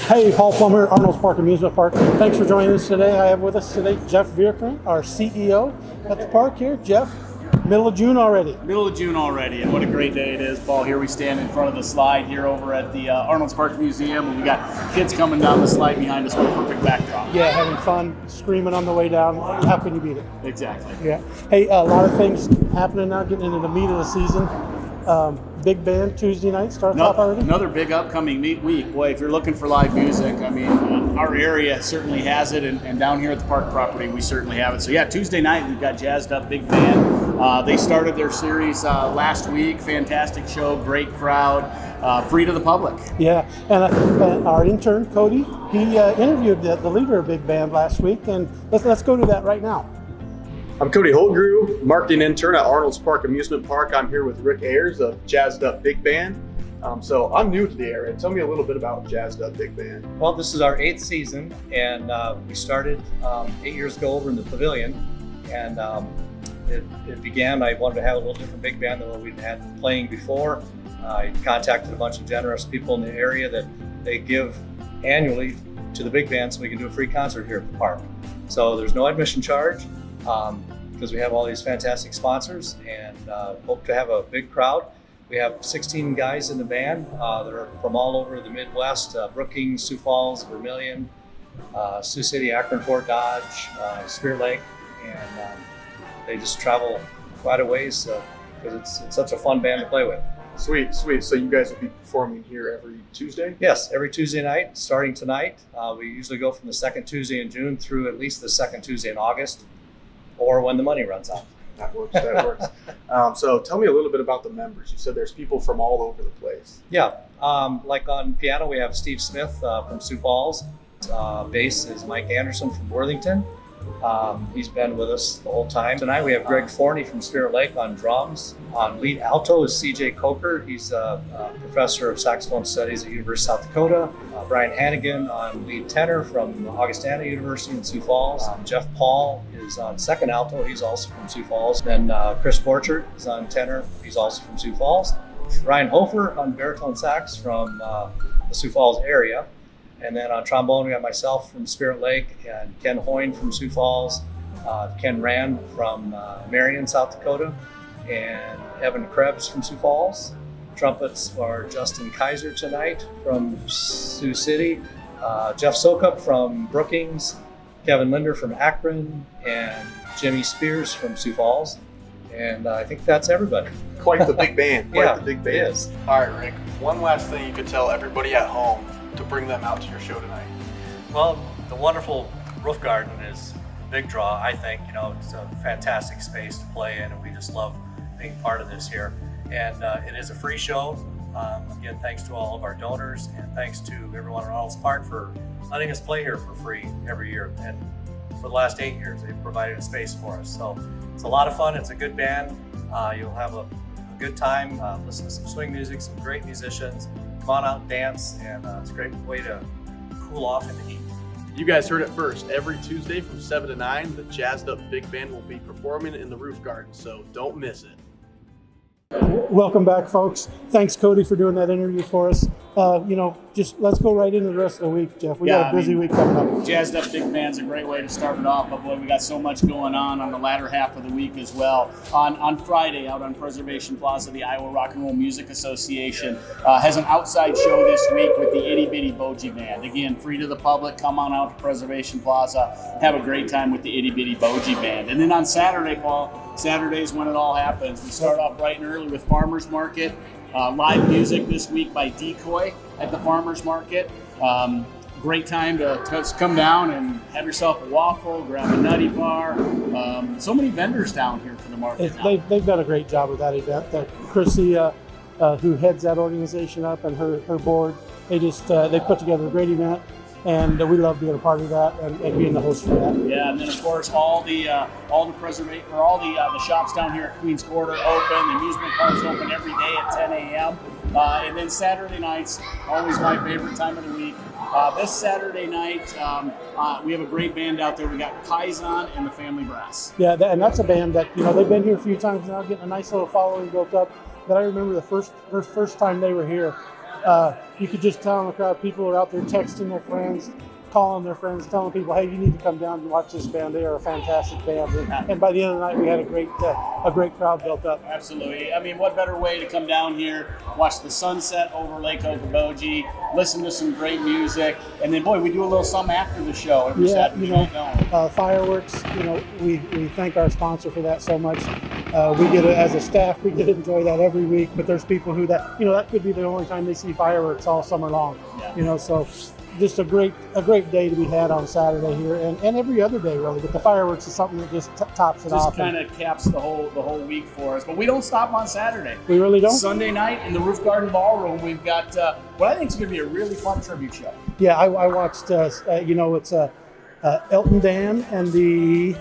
Hey, Paul Plummer, Arnold's Park Amusement Park. Thanks for joining us today. I have with us today Jeff Vierkant, our CEO at the park here. Jeff, middle of June already. Middle of June already, and what a great day it is, Paul. Here we stand in front of the slide here over at the Arnold's Park Museum, and we got kids coming down the slide behind us. What a perfect backdrop. Yeah, having fun, screaming on the way down. How can you beat it? Exactly. Yeah. Hey, a lot of things happening now, getting into the meat of the season. Big band Tuesday night starts off already. Another big upcoming week. Boy, if you're looking for live music, I mean, our area certainly has it, and down here at the park property, we certainly have it. So yeah, Tuesday night we've got Jazzed Up Big Band. They started their series last week. Fantastic show, great crowd, free to the public. Yeah, and our intern Cody, he interviewed the leader of Big Band last week, and let's go to that right now. I'm Cody Holgrew, marketing intern at Arnold's Park Amusement Park. I'm here with Rick Ayers of Jazzed Up Big Band. So I'm new to the area. Tell me a little bit about Jazzed Up Big Band. Well, this is our 8th season, and we started 8 years ago over in the pavilion. And it began, I wanted to have a little different big band than what we'd had playing before. I contacted a bunch of generous people in the area that they give annually to the big band so we can do a free concert here at the park. So there's no admission charge. Because we have all these fantastic sponsors, and hope to have a big crowd. We have 16 guys in the band that are from all over the Midwest, Brookings, Sioux Falls, Vermilion, Sioux City, Akron, Fort Dodge, Spirit Lake, and they just travel quite a ways because it's such a fun band to play with. Sweet. So you guys will be performing here every Tuesday? Yes, every Tuesday night, starting tonight. We usually go from the second Tuesday in June through at least the second Tuesday in August, or when the money runs out. That works. So tell me a little bit about the members. You said there's people from all over the place. Yeah, like on piano, we have Steve Smith from Sioux Falls. Bass is Mike Anderson from Worthington. He's been with us the whole time. Tonight we have Greg Forney from Spirit Lake on drums. On lead alto is CJ Coker. He's a professor of saxophone studies at University of South Dakota. Brian Hannigan on lead tenor from Augustana University in Sioux Falls. Jeff Paul is on second alto. He's also from Sioux Falls. Then Chris Borchert is on tenor. He's also from Sioux Falls. Ryan Hofer on baritone sax from the Sioux Falls area. And then on trombone, we got myself from Spirit Lake, and Ken Hoyne from Sioux Falls, Ken Rand from Marion, South Dakota, and Evan Krebs from Sioux Falls. Trumpets are Justin Kaiser tonight from Sioux City, Jeff Sokup from Brookings, Kevin Linder from Akron, and Jimmy Spears from Sioux Falls. And I think that's everybody. Quite the big band. Yeah, the big band. It is. All right, Rick. One last thing you could tell everybody at home to bring them out to your show tonight. Well, the wonderful roof garden is a big draw, I think. You know, it's a fantastic space to play in, and we just love being part of this here. And it is a free show. Again, thanks to all of our donors, and thanks to everyone at Arnold's Park for letting us play here for free every year. And for the last 8 years, they've provided a space for us. So it's a lot of fun. It's a good band. You'll have a good time. Listen to some swing music, some great musicians. Come on out and dance, and it's a great way to cool off in the heat. You guys heard it first. Every Tuesday from 7 to 9, the Jazzed Up Big Band will be performing in the roof garden, so don't miss it. Welcome back, folks. Thanks, Cody, for doing that interview for us. Just let's go right into the rest of the week, Jeff. We got a busy week coming up. Jazzed Up Big Band's a great way to start it off, but boy, we got so much going on the latter half of the week as well. On Friday, out on Preservation Plaza, the Iowa Rock and Roll Music Association has an outside show this week with the Itty Bitty Bogie Band. Again, free to the public. Come on out to Preservation Plaza. Have a great time with the Itty Bitty Bogie Band. And then on Saturday, Paul, Saturday's when it all happens. We start off bright and early with Farmers Market. Live music this week by Decoy at the Farmers Market. Great time to come down and have yourself a waffle, grab a nutty bar. So many vendors down here for the market. They've done a great job with that event. Chrissy, who heads that organization up, and her board, they put together a great event. And we love being a part of that and being the host for that. Yeah, and then of course all the shops down here at Queens Court are open. The amusement park's open every day at 10 a.m. And then Saturday nights, always my favorite time of the week. This Saturday night, we have a great band out there. We got Kaizen and the Family Brass. Yeah, and that's a band that, you know, they've been here a few times now, getting a nice little following built up. But I remember the first time they were here, you could just tell in the crowd, people were out there texting their friends, calling their friends, telling people, hey, you need to come down and watch this band. They are a fantastic band. And by the end of the night, we had a great crowd built up. Absolutely. I mean, what better way to come down here, watch the sunset over Lake Okoboji, listen to some great music, and then, boy, we do a little something after the show every Saturday night. Fireworks, you know, we thank our sponsor for that so much. We get it as a staff, we get to enjoy that every week, but there's people who that could be the only time they see fireworks all summer long. Yeah. You know, so just a great day to be had on Saturday here, and every other day really. But the fireworks is something that just tops it off. Just kind of caps the whole week for us. But we don't stop on Saturday. We really don't. Sunday night in the Roof Garden Ballroom, we've got what I think is going to be a really fun tribute show. Yeah, I watched. It's Elton Dan and the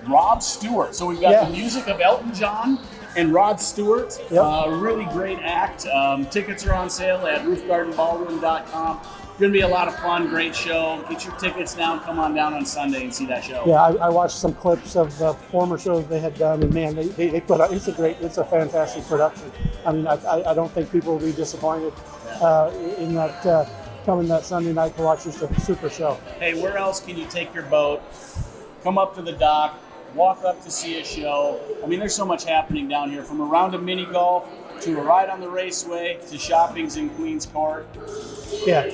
Rod Stewart. So we've got the music of Elton John and Rod Stewart. Yep. Really great act. Tickets are on sale at roofgardenballroom.com. Going to be a lot of fun, great show. Get your tickets now, come on down on Sunday and see that show. Yeah, I watched some clips of the former shows they had done, and man, they put out, it's a fantastic production. I mean, I don't think people will be disappointed in that coming that Sunday night to watch just a super show. Hey, where else can you take your boat, come up to the dock, walk up to see a show? I mean, there's so much happening down here, from a round of mini golf to a ride on the raceway to shoppings in Queens Court. Yeah,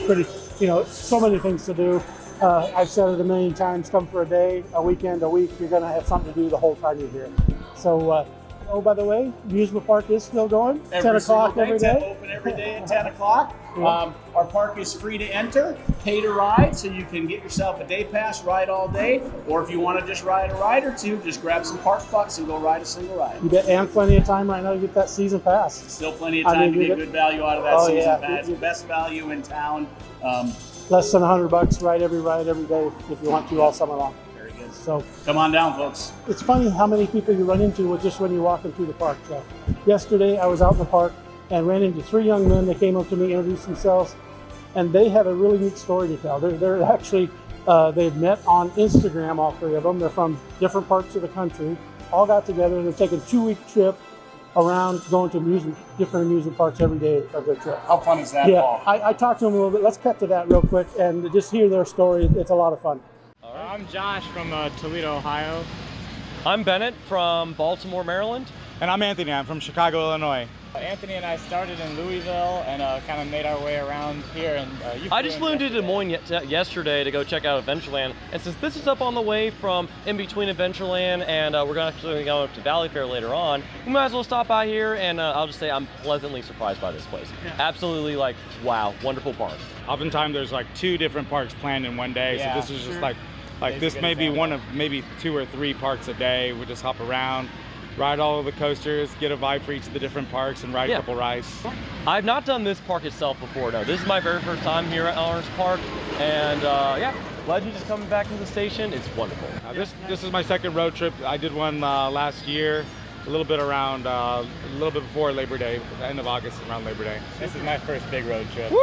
so many things to do. I've said it a million times, come for a day, a weekend, a week, you're going to have something to do the whole time you're here. So, by the way, amusement park is still going, 10 o'clock every day. Open every day at 10 o'clock. Yeah. Our park is free to enter, pay to ride, so you can get yourself a day pass, ride all day, or if you want to just ride a ride or two, just grab some park bucks and go ride a single ride. You get, and plenty of time right now to get that season pass. Still plenty of time to get good value out of that season pass. Best value in town. Less than $100, ride every day if you want to all summer long. Very good. So come on down, folks. It's funny how many people you run into just when you're walking through the park, Jeff. Yesterday I was out in the park and ran into 3 young men. They came up to me, introduced themselves, and they had a really neat story to tell. They're actually, they've met on Instagram, all 3 of them. They're from different parts of the country, all got together, and they're taking a 2-week trip around, going to different amusement parks every day of their trip. How fun is that, Yeah, Paul? I talked to them a little bit. Let's cut to that real quick and just hear their story. It's a lot of fun. I'm Josh from Toledo, Ohio. I'm Bennett from Baltimore, Maryland. And I'm Anthony. I'm from Chicago, Illinois. Anthony and I started in Louisville and kind of made our way around here. And I just flew into Des Moines yesterday to go check out Adventureland. And since this is up on the way from in between Adventureland and we're actually going up to Valley Fair later on, we might as well stop by here. And I'll just say I'm pleasantly surprised by this place. Yeah. Absolutely, wow, wonderful park. Oftentimes there's like 2 different parks planned in one day. Yeah, so this is just like this may be one of maybe 2 or 3 parks a day. We just hop around, ride all of the coasters, get a vibe for each of the different parks, and ride a couple rides. I've not done this park itself before, no. This is my very first time here at Honors Park, and Legend is coming back to the station. It's wonderful. This is my second road trip. I did one last year, a little bit before Labor Day, the end of August, around Labor Day. This is my first big road trip. Woo!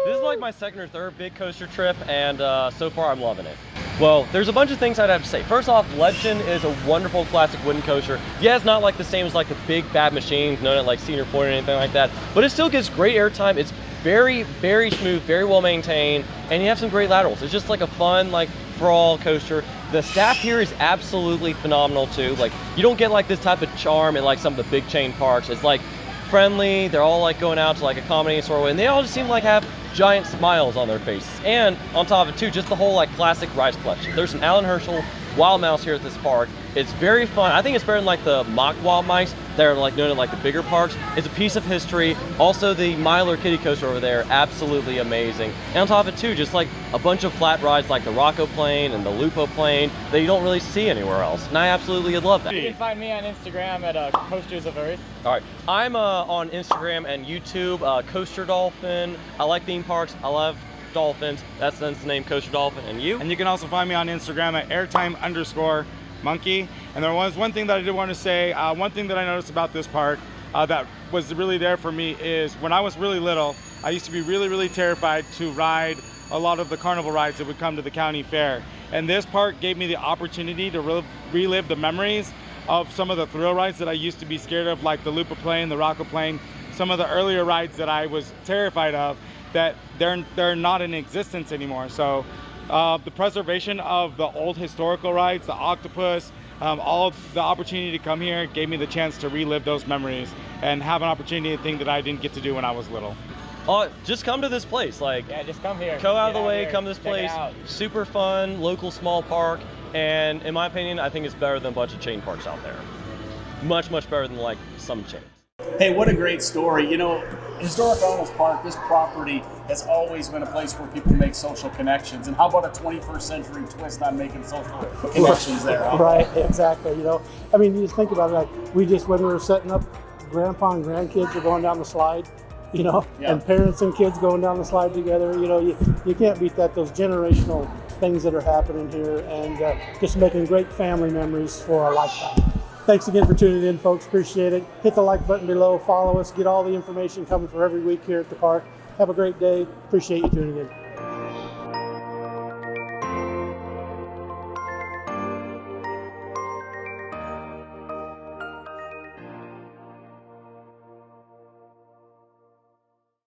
This is like my second or third big coaster trip, and so far I'm loving it. Well, there's a bunch of things I'd have to say. First off, Legend is a wonderful classic wooden coaster. Yeah, it's not like the same as like the big bad machines known at like Cedar Point or anything like that, but it still gives great airtime. It's very, very smooth, very well maintained, and you have some great laterals. It's just like a fun, like, for-all coaster. The staff here is absolutely phenomenal too. Like, you don't get like this type of charm in like some of the big chain parks. It's like friendly, they're all like going out to like accommodating sort of way, and they all just seem like have giant smiles on their faces. And on top of it too, just the whole like classic rides collection. There's an Alan Herschel Wild Mouse here at this park. It's very fun. I think it's better than like the mock Wild Mice that are like known at like the bigger parks. It's a piece of history. Also the Myler Kitty Coaster over there, absolutely amazing. And on top of it too, just like a bunch of flat rides like the Rocco Plane and the Lupo Plane that you don't really see anywhere else. And I absolutely love that. You can find me on Instagram at Coasters of Earth. All right, I'm on Instagram and YouTube, Coaster Dolphin. I like theme parks. I love dolphins. That's the name, Coaster Dolphin. And you? And you can also find me on Instagram at airtime_monkey. And there was one thing that I did want to say. One thing that I noticed about this park that was really there for me is when I was really little, I used to be really, really terrified to ride a lot of the carnival rides that would come to the county fair. And this park gave me the opportunity to relive the memories of some of the thrill rides that I used to be scared of, like the Loop-O-Plane, the Rock-O-Plane, some of the earlier rides that I was terrified of, that they're not in existence anymore. So the preservation of the old historical rides, the Octopus, all the opportunity to come here gave me the chance to relive those memories and have an opportunity to think that I didn't get to do when I was little. Just come to this place. Like, Yeah, just come here. go out of Get the way, here. come to this Check it place. out. Super fun, local small park, and in my opinion, I think it's better than a bunch of chain parks out there. Much, much better than like some chains. Hey, what a great story. You know, Historic Arnold's Park, this property has always been a place where people make social connections. And how about a 21st century twist on making social connections there? Huh? Right, exactly. You know, I mean, you just think about it. Like when we were setting up, grandpa and grandkids are going down the slide, you know, Yeah. and parents and kids going down the slide together. You know, you can't beat that. Those generational things that are happening here, and just making great family memories for a lifetime. Thanks again for tuning in, folks. Appreciate it. Hit the like button below. Follow us. Get all the information coming for every week here at the park. Have a great day. Appreciate you tuning in.